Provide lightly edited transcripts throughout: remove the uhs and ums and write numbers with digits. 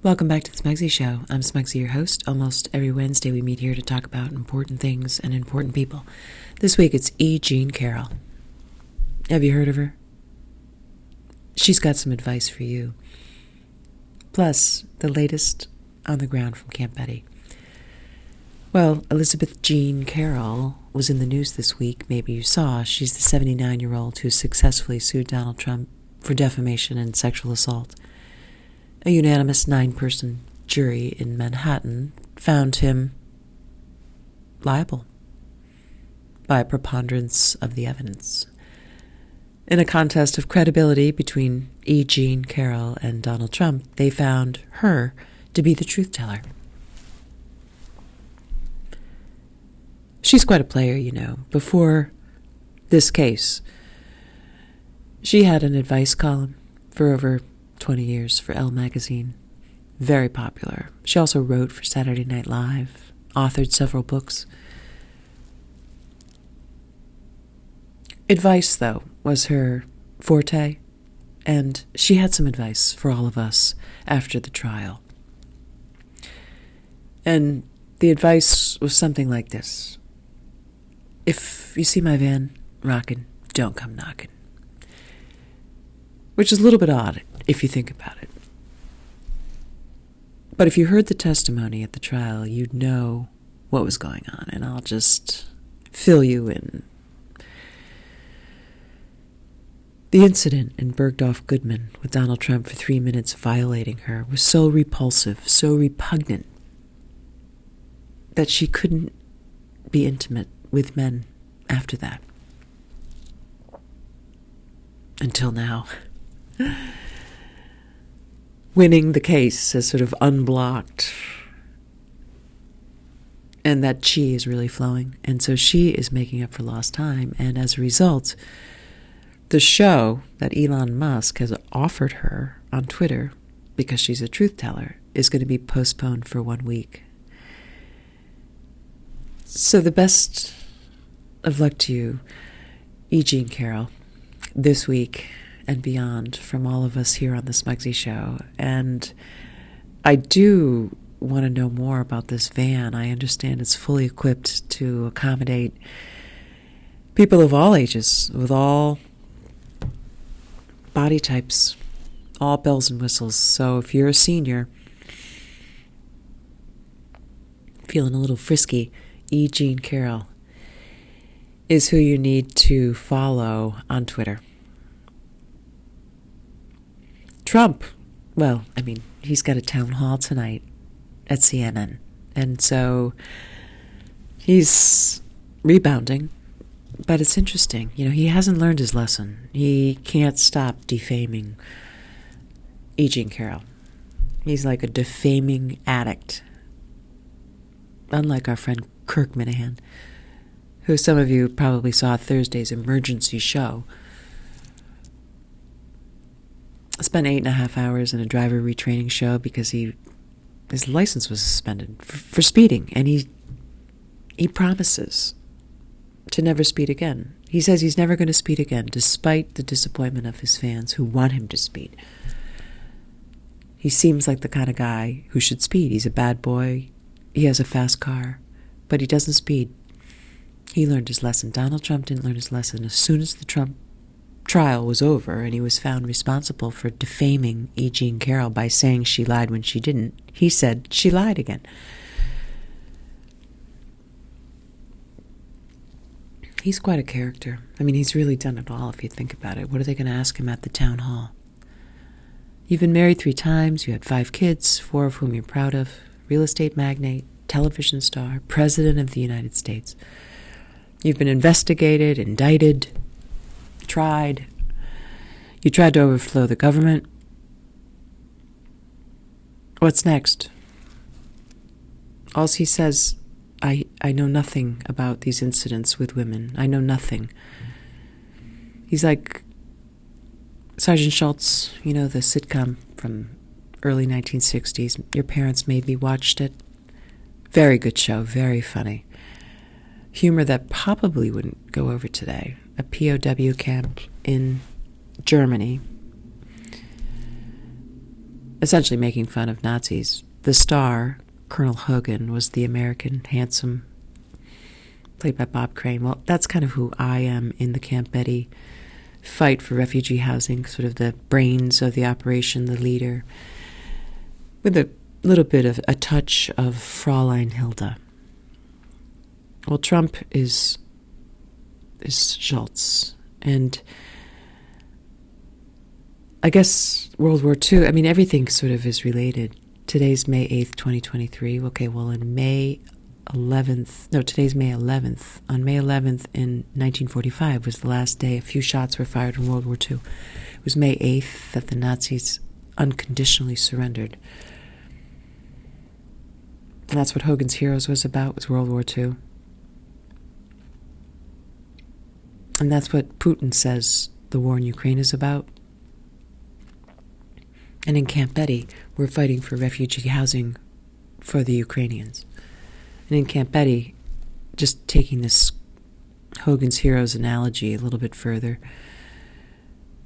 Welcome back to the Smugsy Show. I'm Smugsy, your host. Almost every Wednesday we meet here to talk about important things and important people. This week it's E. Jean Carroll. Have you heard of her? She's got some advice for you. Plus, the latest on the ground from Camp Betty. Well, Elizabeth Jean Carroll was in the news this week. Maybe you saw. She's the 79-year-old who successfully sued Donald Trump for defamation and sexual assault. A unanimous 9-person jury in Manhattan found him liable by a preponderance of the evidence. In a contest of credibility between E. Jean Carroll and Donald Trump, they found her to be the truth teller. She's quite a player, you know. Before this case, she had an advice column for over 20 years for Elle magazine. Very popular. She also wrote for Saturday Night Live, authored several books. Advice, though, was her forte, and she had some advice for all of us after the trial. And the advice was something like this. If you see my van rockin', don't come knockin'. Which is a little bit odd if you think about it. But if you heard the testimony at the trial, you'd know what was going on, and I'll just fill you in. The incident in Bergdorf Goodman with Donald Trump for 3 minutes violating her was so repulsive, so repugnant, that she couldn't be intimate with men after that. Until now. Winning the case has sort of unblocked, and that chi is really flowing, and so she is making up for lost time, and as a result, the show that Elon Musk has offered her on Twitter, because she's a truth teller, is going to be postponed for 1 week. So the best of luck to you, E. Jean Carroll, this week and beyond, from all of us here on the Smugsy Show. And I do want to know more about this van. I understand it's fully equipped to accommodate people of all ages, with all body types, all bells and whistles. So if you're a senior, feeling a little frisky, E. Jean Carroll is who you need to follow on Twitter. Trump, well, I mean, he's got a town hall tonight at CNN, and so he's rebounding, but it's interesting. You know, he hasn't learned his lesson. He can't stop defaming E. Jean Carroll. He's like a defaming addict, unlike our friend Kirk Minahan, who some of you probably saw Thursday's emergency show. Spent 8.5 hours in a driver retraining show because his license was suspended for speeding, and he promises to never speed again. He says he's never going to speed again, despite the disappointment of his fans who want him to speed. He seems like the kind of guy who should speed. He's a bad boy. He has a fast car, but he doesn't speed. He learned his lesson. Donald Trump didn't learn his lesson. As soon as the Trump trial was over and he was found responsible for defaming E. Jean Carroll by saying she lied when she didn't, he said she lied again. He's quite a character. I mean, he's really done it all if you think about it. What are they going to ask him at the town hall? You've been married 3 times, you had 5 kids, 4 of whom you're proud of, real estate magnate, television star, president of the United States. You've been investigated, indicted, tried. You tried to overthrow the government. What's next? All he says, I know nothing about these incidents with women. I know nothing. He's like Sergeant Schultz, you know, the sitcom from early 1960s. Your parents maybe watched it. Very good show, very funny. Humor that probably wouldn't go over today. A POW camp in Germany. essentially making fun of Nazis. The star, Colonel Hogan, was the American handsome, played by Bob Crane. Well, that's kind of who I am in the Camp Betty fight for refugee housing, sort of the brains of the operation, the leader, with a little bit of a touch of Fräulein Hilda. Well, Trump is Schultz, and I guess World War II, I mean, everything sort of is related. Today's May 8th, 2023. Okay, well, today's May 11th. On May 11th in 1945 was the last day a few shots were fired in World War II. It was May 8th that the Nazis unconditionally surrendered. And that's what Hogan's Heroes was about, was World War II. And that's what Putin says the war in Ukraine is about. And in Camp Betty, we're fighting for refugee housing for the Ukrainians. And in Camp Betty, just taking this Hogan's Heroes analogy a little bit further.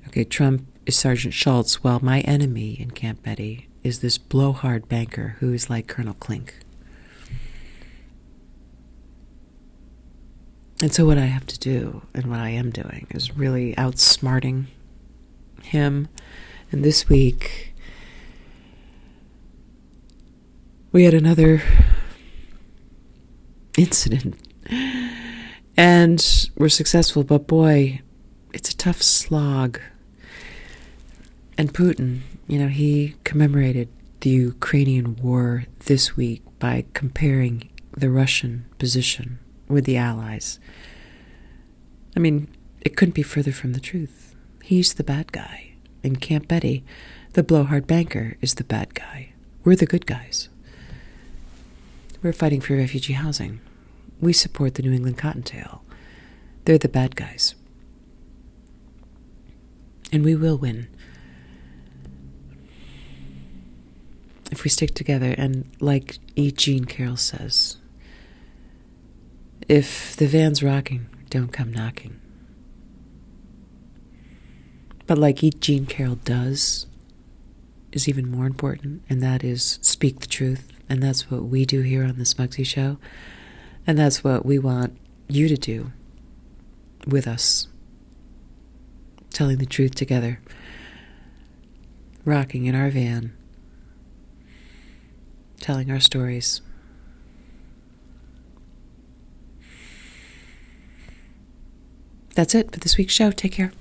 Okay, Trump is Sergeant Schultz, while my enemy in Camp Betty is this blowhard banker who is like Colonel Klink. And so what I have to do, and what I am doing, is really outsmarting him. And this week, we had another incident. And we're successful, but boy, it's a tough slog. And Putin, he commemorated the Ukrainian war this week by comparing the Russian position with the Allies. I mean, it couldn't be further from the truth. He's the bad guy. In Camp Betty, the blowhard banker is the bad guy. We're the good guys. We're fighting for refugee housing. We support the New England Cottontail. They're the bad guys. And we will win. If we stick together, and like E. Jean Carroll says, if the van's rocking, don't come knocking. But like E. Jean Carroll does, is even more important, and that is speak the truth. And that's what we do here on the Smugsy Show. And that's what we want you to do with us. Telling the truth together. Rocking in our van. Telling our stories. That's it for this week's show. Take care.